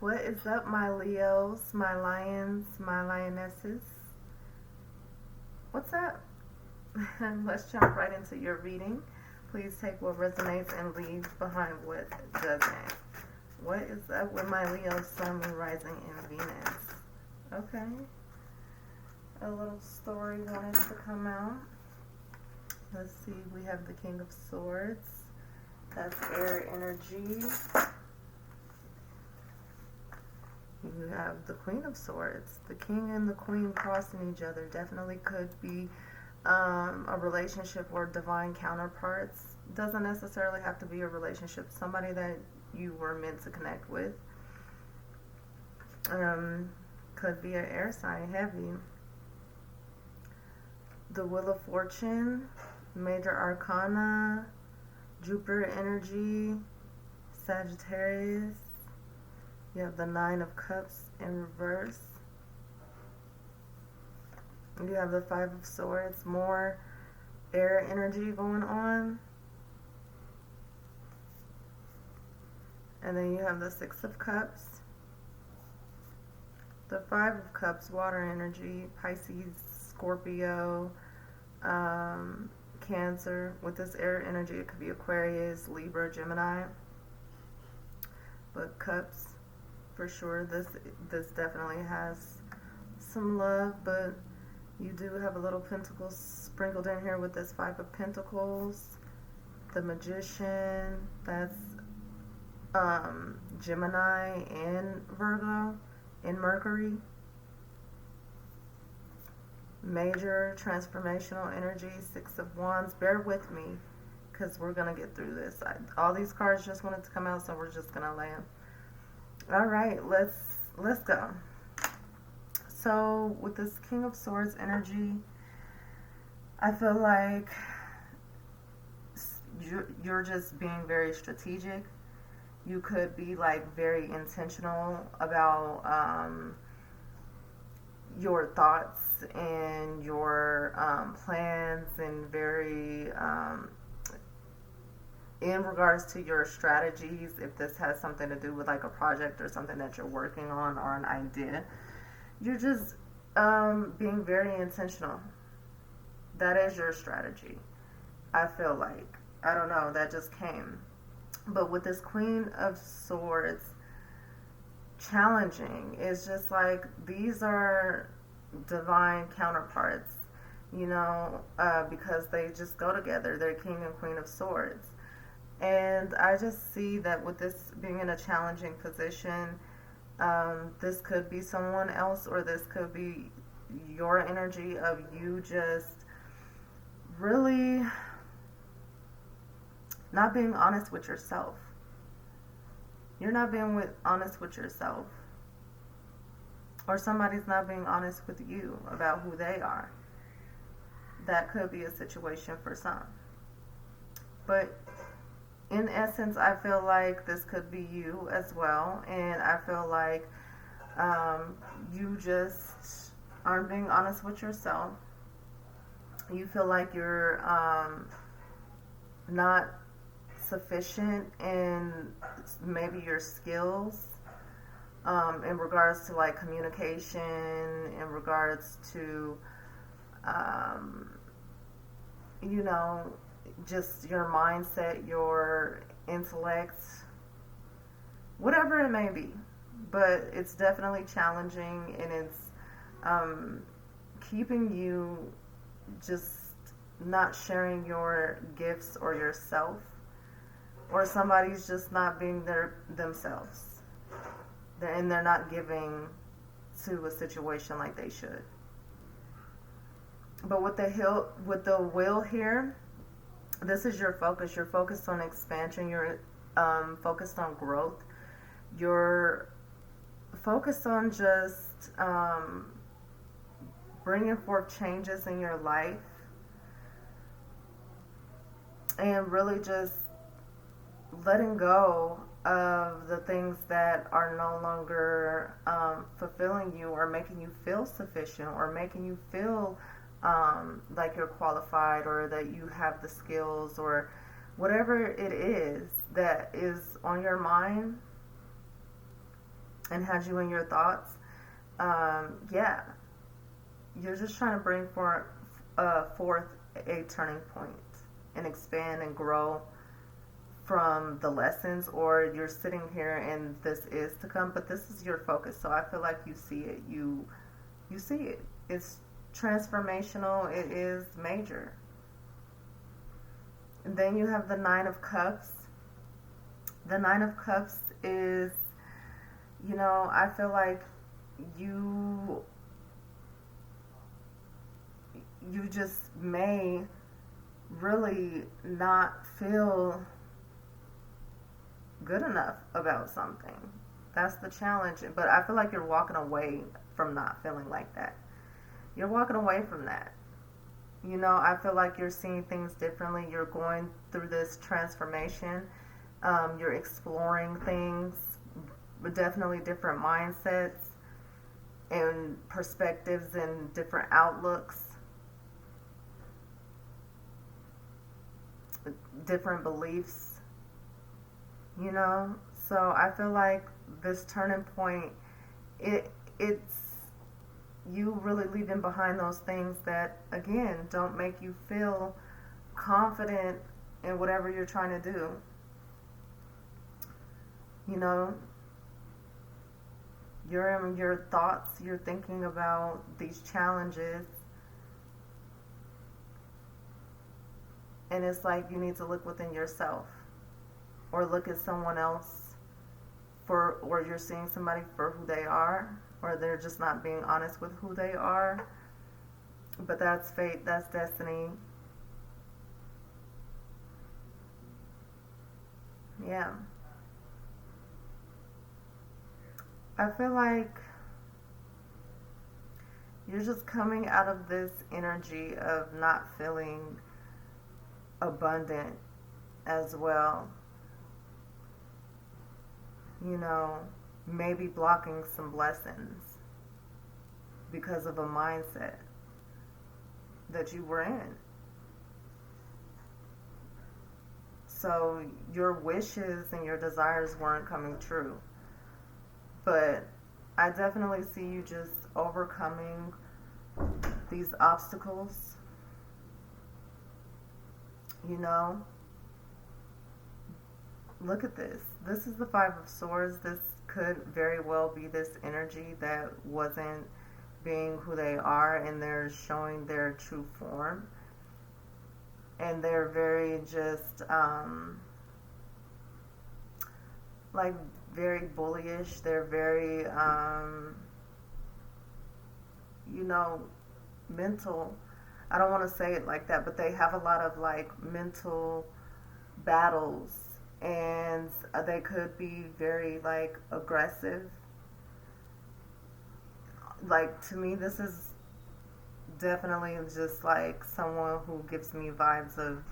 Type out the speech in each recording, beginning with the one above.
What is up, my Leos, my lions, my lionesses? What's up? Let's jump right into your reading. Please take what resonates and leave behind what doesn't. What is up with my Leo, Sun, Moon, Rising, and Venus? Okay. A little story wanted to come out. Let's see. We have the King of Swords. That's air energy. You have the Queen of Swords. The King and the Queen crossing each other definitely could be a relationship or divine counterparts. Doesn't necessarily have to be a relationship. Somebody that you were meant to connect with. Could be an air sign, heavy. The Wheel of Fortune, Major Arcana, Jupiter energy, Sagittarius. You have the Nine of Cups in reverse. You have the Five of Swords, more air energy going on. And then you have the Six of Cups. The Five of Cups, water energy, Pisces, Scorpio, Cancer. With this air energy, it could be Aquarius, Libra, Gemini. But Cups, for sure, this definitely has some love, but you do have a little Pentacles sprinkled in here with this Five of Pentacles. The Magician, that's Gemini and Virgo in Mercury. Major transformational energy, Six of Wands. Bear with me because we're going to get through this. All these cards just wanted to come out, so we're just going to lay them. All right, let's go. So with this King of Swords energy, I feel like you're just being very strategic. You could be like very intentional about your thoughts and your plans, and very in regards to your strategies. If this has something to do with like a project or something that you're working on or an idea, you're just being very intentional. That is your strategy. I feel like, I don't know, that just came. But with this Queen of Swords, challenging is just like, these are divine counterparts, because they just go together. They're King and Queen of Swords. And I just see that with this being in a challenging position, this could be someone else, or this could be your energy of you just really not being honest with yourself. You're not being honest with yourself. Or somebody's not being honest with you about who they are. That could be a situation for some. But in essence, I feel like this could be you as well. And I feel like you just aren't being honest with yourself. You feel like you're not sufficient in maybe your skills in regards to like communication, in regards to just your mindset, your intellect, whatever it may be. But it's definitely challenging, and it's keeping you just not sharing your gifts or yourself, or somebody's just not being themselves, and they're not giving to a situation like they should. But with the wheel here, this is your focus. You're focused on expansion. You're focused on growth. You're focused on just bringing forth changes in your life, and really just letting go of the things that are no longer fulfilling you, or making you feel sufficient, or making you feel like you're qualified, or that you have the skills, or whatever it is that is on your mind. and had you in your thoughts, yeah, you're just trying to bring forth a turning point and expand and grow from the lessons, or you're sitting here and this is to come, but this is your focus. So I feel like you see it. You see it. It's transformational. It is major. And then you have the Nine of Cups. The Nine of Cups is, I feel like you just may really not feel good enough about something. That's the challenge. But I feel like you're walking away from not feeling like that. You're walking away from that. I feel like you're seeing things differently. You're going through this transformation. You're exploring things with definitely different mindsets and perspectives and different outlooks, different beliefs. So I feel like this turning point, it's you really leaving behind those things that, again, don't make you feel confident in whatever you're trying to do. You're in your thoughts, you're thinking about these challenges, and it's like you need to look within yourself, or look at someone else or you're seeing somebody for who they are, or they're just not being honest with who they are. But that's fate, that's destiny. Yeah. I feel like you're just coming out of this energy of not feeling abundant as well. Maybe blocking some blessings because of a mindset that you were in. So your wishes and your desires weren't coming true. But I definitely see you just overcoming these obstacles. Look at this. This is the Five of Swords. This could very well be this energy that wasn't being who they are, and they're showing their true form. And they're very just, like, very bullyish. They're very, mental. I don't want to say it like that, but they have a lot of, like, mental battles. And they could be very, like, aggressive. Like, to me, this is definitely just, like, someone who gives me vibes of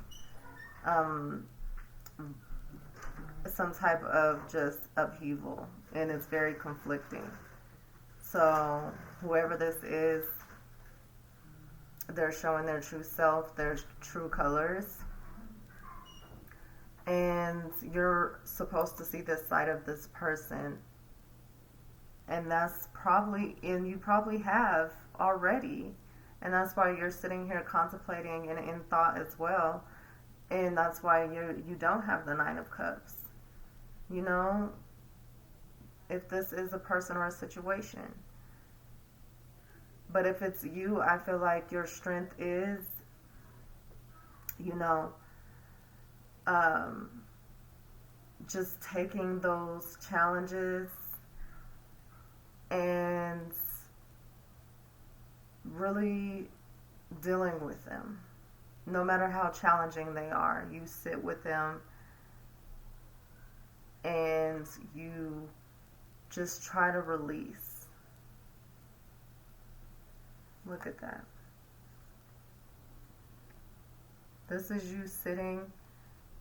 some type of just upheaval. And it's very conflicting. So, whoever this is, they're showing their true self, their true colors. And you're supposed to see this side of this person, and you probably have already, and that's why you're sitting here contemplating and in thought as well, and that's why you don't have the Nine of Cups. If this is a person or a situation, but if it's you, I feel like your strength is, just taking those challenges and really dealing with them. No matter how challenging they are, you sit with them and you just try to release. Look at that. This is you sitting,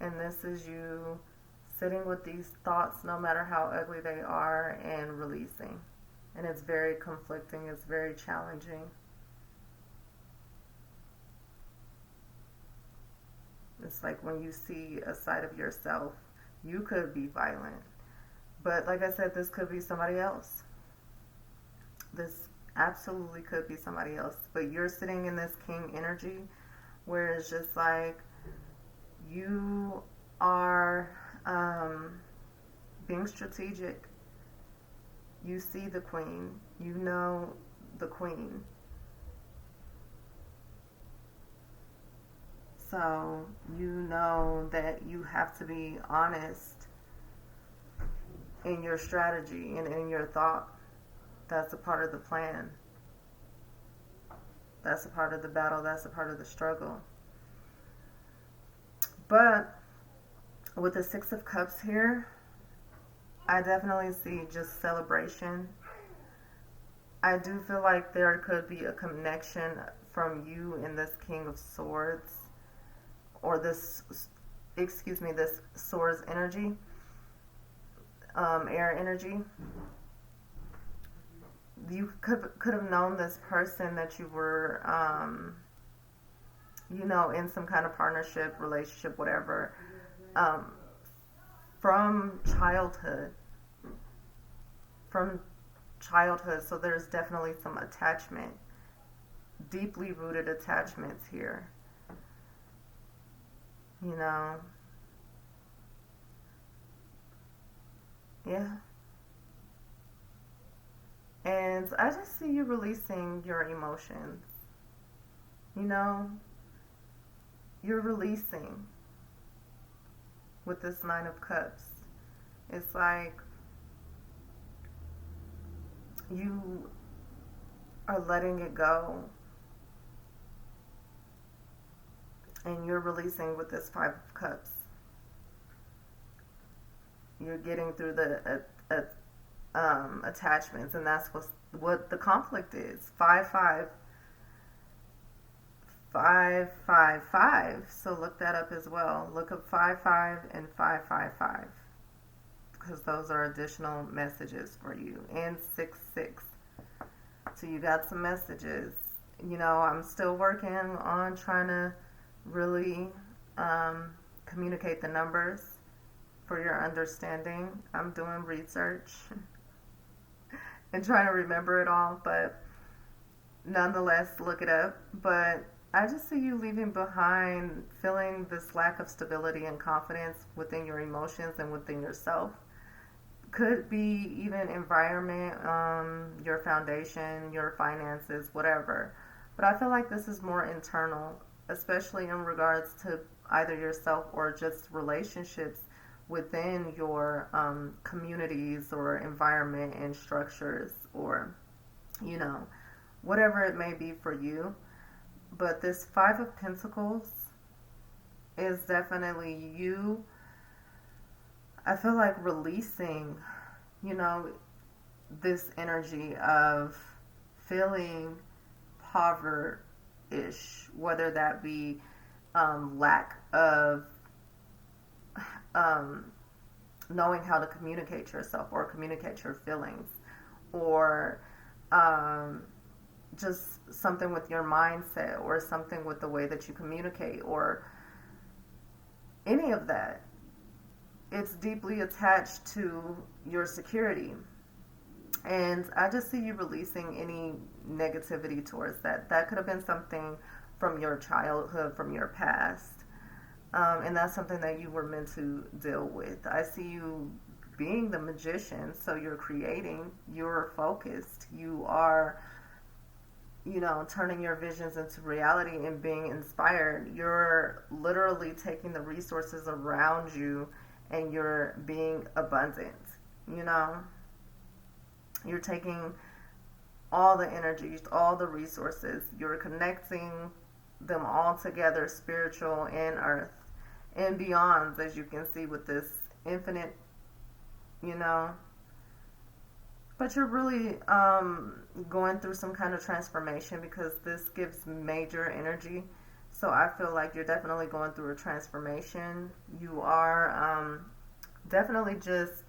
and this is you sitting with these thoughts, no matter how ugly they are, and releasing. And it's very conflicting, it's very challenging. It's like when you see a side of yourself, you could be violent, But like I said, this could be somebody else. This absolutely could be somebody else. But you're sitting in this king energy where it's just like you are being strategic. You see the queen. You know the queen. So you know that you have to be honest in your strategy and in your thought. That's a part of the plan. That's a part of the battle. That's a part of the struggle. But with the Six of Cups here, I definitely see just celebration. I do feel like there could be a connection from you and this King of Swords, or this Swords energy, air energy. You could have known this person that you were, in some kind of partnership, relationship, whatever, from childhood. So there's definitely some attachment, deeply rooted attachments here. Yeah. And I just see you releasing your emotions. You're releasing with this Nine of Cups. It's like you are letting it go. And you're releasing with this Five of Cups. You're getting through the attachments, and that's what the conflict is. 555. So look that up as well. Look up 55 and 555, because those are additional messages for you. And 66. So you got some messages. I'm still working on trying to really communicate the numbers for your understanding. I'm doing research and trying to remember it all, but nonetheless, look it up. But I just see you leaving behind feeling this lack of stability and confidence within your emotions and within yourself. Could be even environment, your foundation, your finances, whatever. But I feel like this is more internal, especially in regards to either yourself or just relationships within your communities or environment and structures, or whatever it may be for you. But this Five of Pentacles is definitely you, I feel like, releasing this energy of feeling poverty-ish, whether that be lack of knowing how to communicate yourself or communicate your feelings, or just something with your mindset, or something with the way that you communicate, or any of that. It's deeply attached to your security. And I just see you releasing any negativity towards that. That could have been something from your childhood, from your past. And that's something that you were meant to deal with. I see you being the magician. So you're creating, you're focused, you are, turning your visions into reality and being inspired. You're literally taking the resources around you and you're being abundant. You're taking all the energies, all the resources, you're connecting them all together, spiritual and earth and beyond, as you can see with this infinite, but you're really going through some kind of transformation, because this gives major energy. So I feel like you're definitely going through a transformation. You are definitely just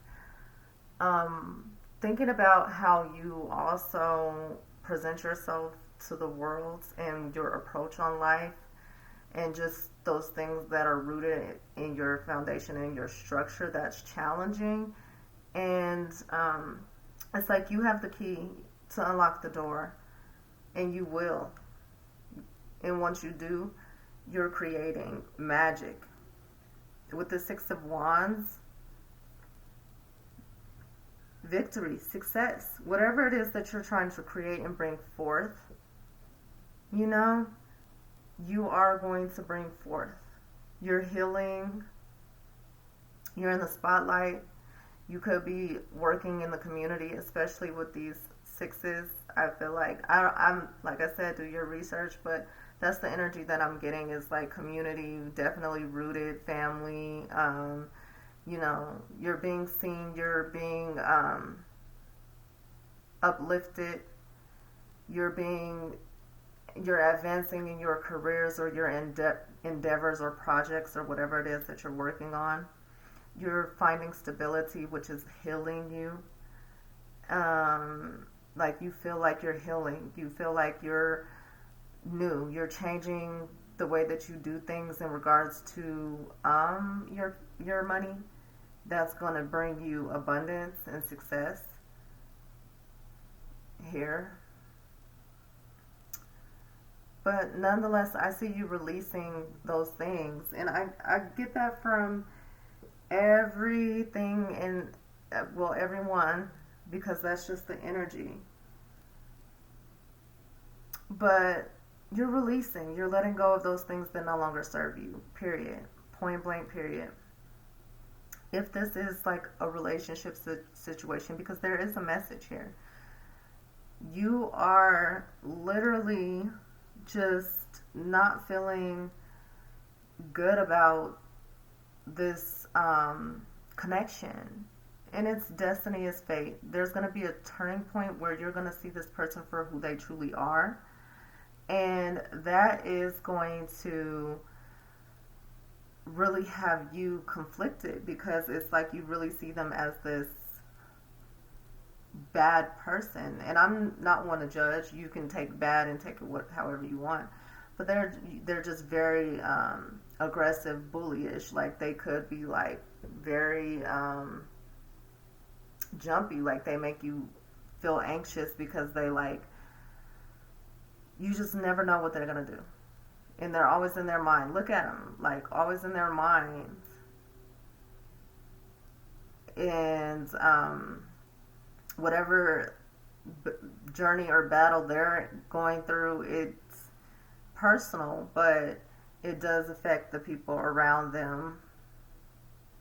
thinking about how you also present yourself to the world and your approach on life, and just those things that are rooted in your foundation and your structure that's challenging. And it's like you have the key to unlock the door, and you will. And once you do, you're creating magic. With the Six of Wands, victory, success, whatever it is that you're trying to create and bring forth, you know, you are going to bring forth. You're healing, you're in the spotlight. You could be working in the community, especially with these sixes. I feel like I'm like I said, do your research, but that's the energy that I'm getting is like community, definitely rooted, family. You know, you're being seen, you're being uplifted, you're advancing in your careers or your endeavors or projects or whatever it is that you're working on. You're finding stability, which is healing you. Like you feel like you're healing. You feel like you're new. You're changing the way that you do things in regards to your money. That's going to bring you abundance and success here. But nonetheless, I see you releasing those things. And I get that from everything and, well, everyone, because that's just the energy. But you're releasing, you're letting go of those things that no longer serve you, period. Point blank, period. If this is like a relationship situation, because there is a message here, you are literally just not feeling good about this connection. And it's destiny is fate. There's going to be a turning point where you're going to see this person for who they truly are. And that is going to really have you conflicted, because it's like you really see them as this bad person. And I'm not one to judge. You can take bad and take it however you want. But they're just very aggressive, bullyish. Like they could be like very jumpy. Like they make you feel anxious because they like, you just never know what they're gonna do, and they're always in their mind. Look at them, like always in their minds. And whatever journey or battle they're going through, it's personal, but it does affect the people around them.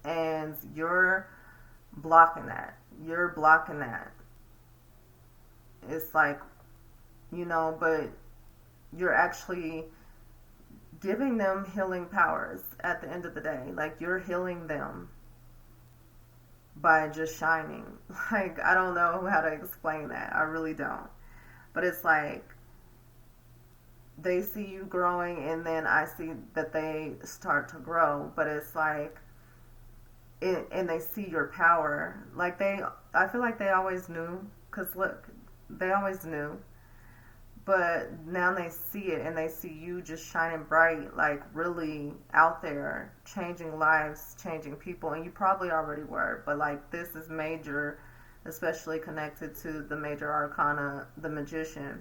And you're blocking that. You're blocking that. It's like, you know, but you're actually giving them healing powers at the end of the day. Like you're healing them by just shining. Like I don't know how to explain that. I really don't. But it's like they see you growing, and then I see that they start to grow. But it's like and they see your power. Like I feel like they always knew, because look, they always knew. But now they see it, and they see you just shining bright, like really out there, changing lives, changing people. And you probably already were, but like this is major, especially connected to the major arcana, the Magician.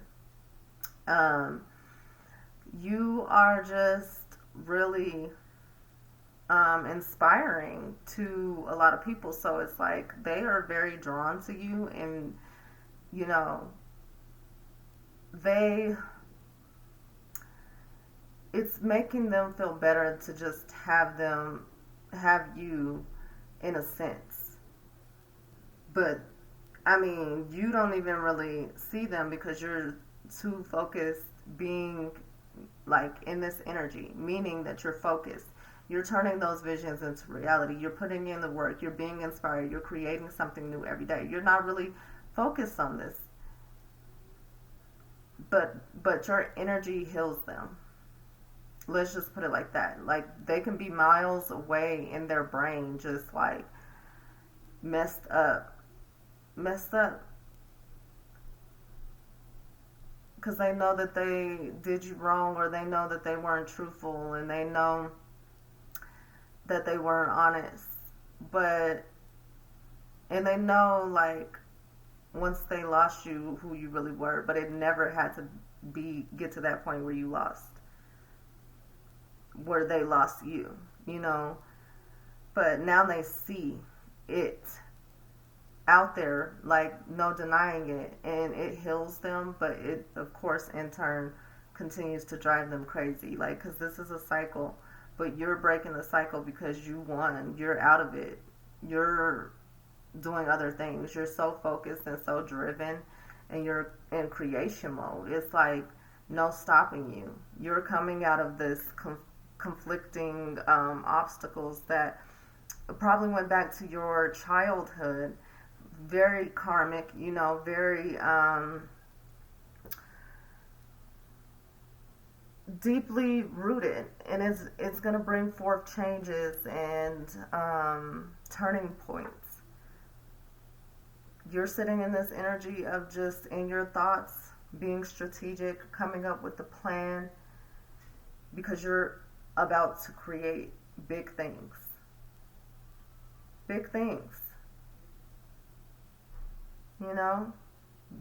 You are just really inspiring to a lot of people. So it's like they are very drawn to you, and you know, it's making them feel better to just have you in a sense. But I mean, you don't even really see them because you're too focused being like in this energy, meaning that you're focused. You're turning those visions into reality. You're putting in the work. You're being inspired. You're creating something new every day. You're not really focused on this. But your energy heals them. Let's just put it like that. Like they can be miles away in their brain, just like messed up, because they know that they did you wrong, or they know that they weren't truthful, and they know that they weren't honest. But And they know, like, once they lost you, who you really were, but it never had to get to that point where they lost you, you know. But now they see it out there, like, no denying it, and it heals them, but it, of course, in turn continues to drive them crazy, like, because this is a cycle, but you're breaking the cycle because you won. You're out of it. You're doing other things. You're so focused and so driven, and you're in creation mode. It's like no stopping you. You're coming out of this conflicting obstacles that probably went back to your childhood, very karmic, you know, very deeply rooted, and it's going to bring forth changes and turning points. You're sitting in this energy of just in your thoughts, being strategic, coming up with a plan, because you're about to create big things. Big things. You know?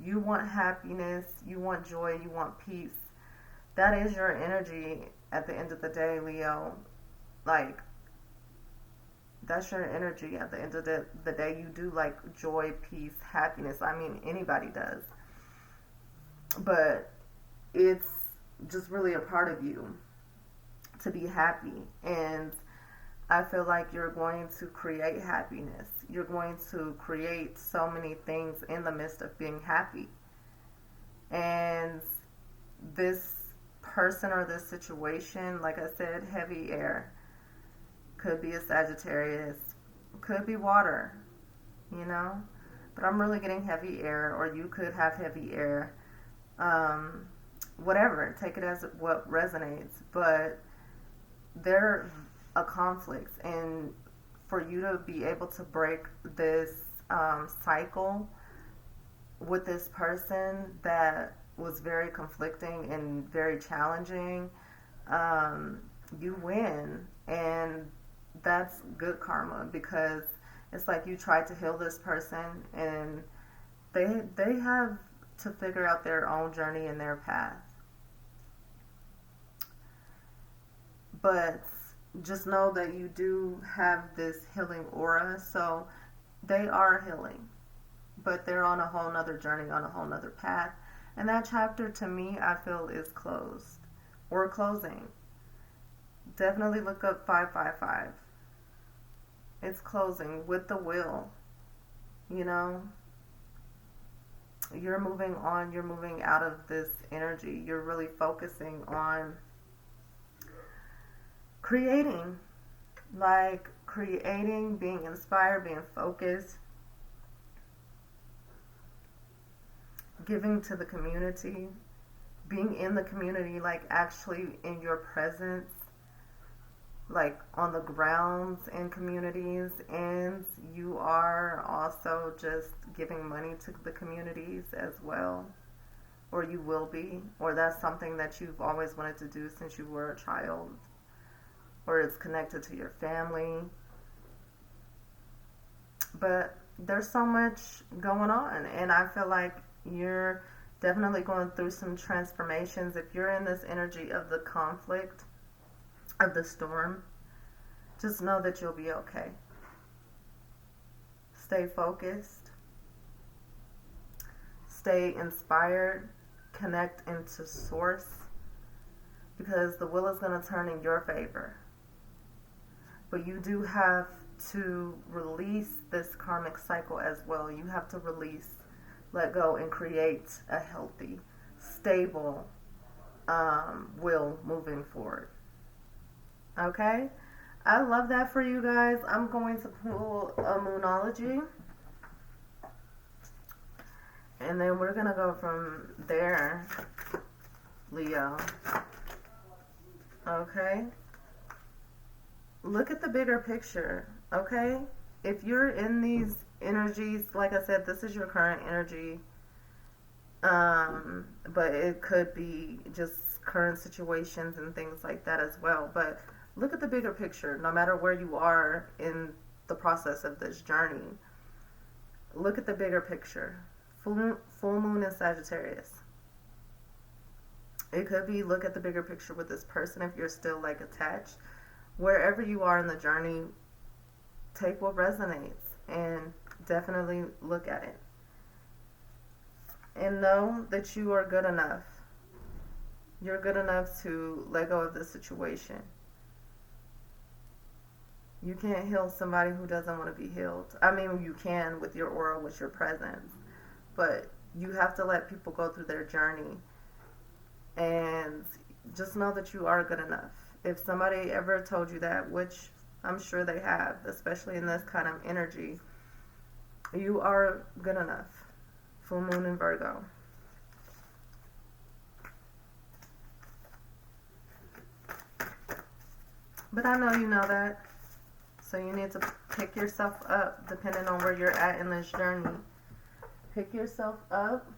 You want happiness, you want joy, you want peace. That is your energy at the end of the day, Leo. Like, that's your energy at the end of the day. You do like joy, peace, happiness. I mean, anybody does. But it's just really a part of you to be happy. And I feel like you're going to create happiness. You're going to create so many things in the midst of being happy. And this person or this situation, like I said, heavy air. Could be a Sagittarius. Could be water. You know? But I'm really getting heavy air, or you could have heavy air. Whatever. Take it as what resonates. But they're a conflict, and for you to be able to break this cycle with this person that was very conflicting and very challenging, you win, and that's good karma, because it's like you tried to heal this person, and they have to figure out their own journey and their path. But just know that you do have this healing aura, so they are healing, but they're on a whole nother journey, on a whole nother path, and that chapter, to me, I feel is closed or closing. Definitely look up 555. It's closing with the will. You know, you're moving on, you're moving out of this energy, you're really focusing on creating, being inspired, being focused, giving to the community, being in the community, like actually in your presence, like on the grounds in communities, and you are also just giving money to the communities as well, or you will be, or that's something that you've always wanted to do since you were a child, or it's connected to your family. But there's so much going on, and I feel like you're definitely going through some transformations. If you're in this energy of the conflict, of the storm, just know that you'll be okay. Stay focused, stay inspired, connect into source, because the wheel is going to turn in your favor. But you do have to release this karmic cycle as well. You have to release, let go, and create a healthy, stable will moving forward. Okay? I love that for you guys. I'm going to pull a Moonology, and then we're going to go from there, Leo. Okay? Look at the bigger picture, okay? If you're in these energies, like I said, this is your current energy, but it could be just current situations and things like that as well. But look at the bigger picture, no matter where you are in the process of this journey. look at the bigger picture. Full moon in Sagittarius. It could be look at the bigger picture with this person if you're still like attached. Wherever you are in the journey, take what resonates and definitely look at it. And know that you are good enough. You're good enough to let go of the situation. You can't heal somebody who doesn't want to be healed. I mean, you can with your aura, with your presence. But you have to let people go through their journey. And just know that you are good enough. If somebody ever told you that, which I'm sure they have, especially in this kind of energy, you are good enough. Full moon in Virgo. But I know you know that. So you need to pick yourself up depending on where you're at in this journey. Pick yourself up.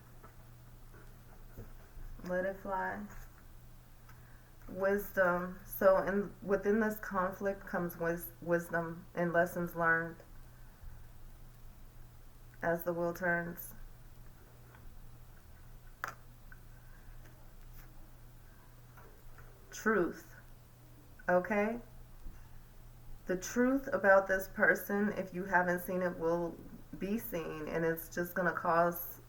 Let it fly. Wisdom. So within this conflict comes wisdom and lessons learned as the wheel turns. Truth. Okay? The truth about this person, if you haven't seen it, will be seen, and it's just going to cause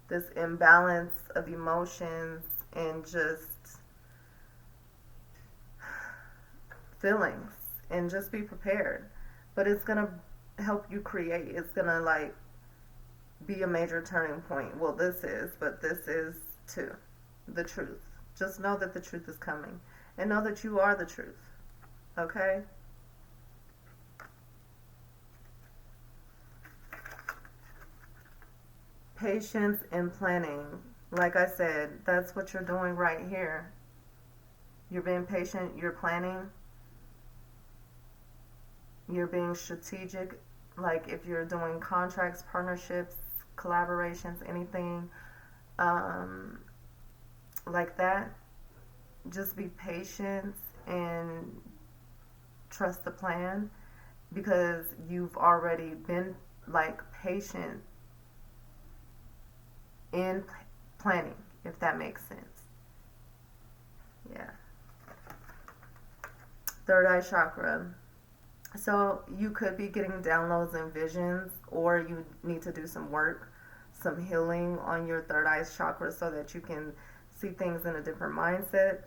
this imbalance of emotions and just feelings, and just be prepared. But it's going to help you create. It's going to like be a major turning point. Well, this is, but this is too. The truth. Just know that the truth is coming, and know that you are the truth. Okay? Patience and planning. Like I said, that's what you're doing right here. You're being patient, you're planning, you're being strategic. Like if you're doing contracts, partnerships, collaborations, anything like that, just be patient and trust the plan, because you've already been like patient in planning, if that makes sense. Yeah. Third eye chakra. So you could be getting downloads and visions, or you need to do some work, some healing on your third eye chakra so that you can see things in a different mindset,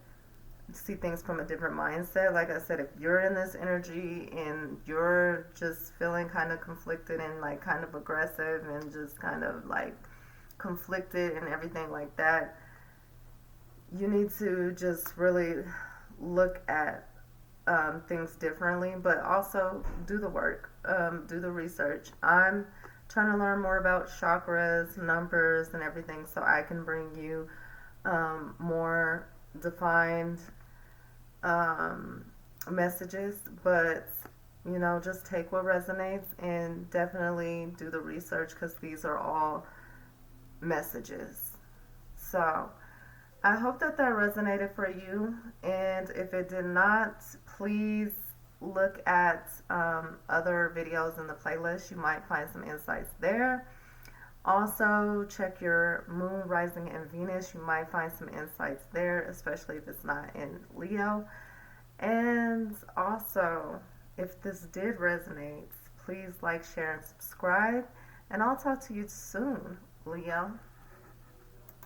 see things from a different mindset. Like I said, if you're in this energy and you're just feeling kind of conflicted and like kind of aggressive and just kind of like conflicted and everything like that, you need to just really look at things differently, but also do the work, do the research. I'm trying to learn more about chakras, numbers, and everything, so I can bring you more defined messages. But you know, just take what resonates and definitely do the research, because these are all messages. So I hope that resonated for you, and if it did not, please look at other videos in the playlist. You might find some insights there. Also check your moon, rising, and Venus. You might find some insights there, especially if it's not in Leo. And also, if this did resonate, please like, share, and subscribe, and I'll talk to you soon, Leo.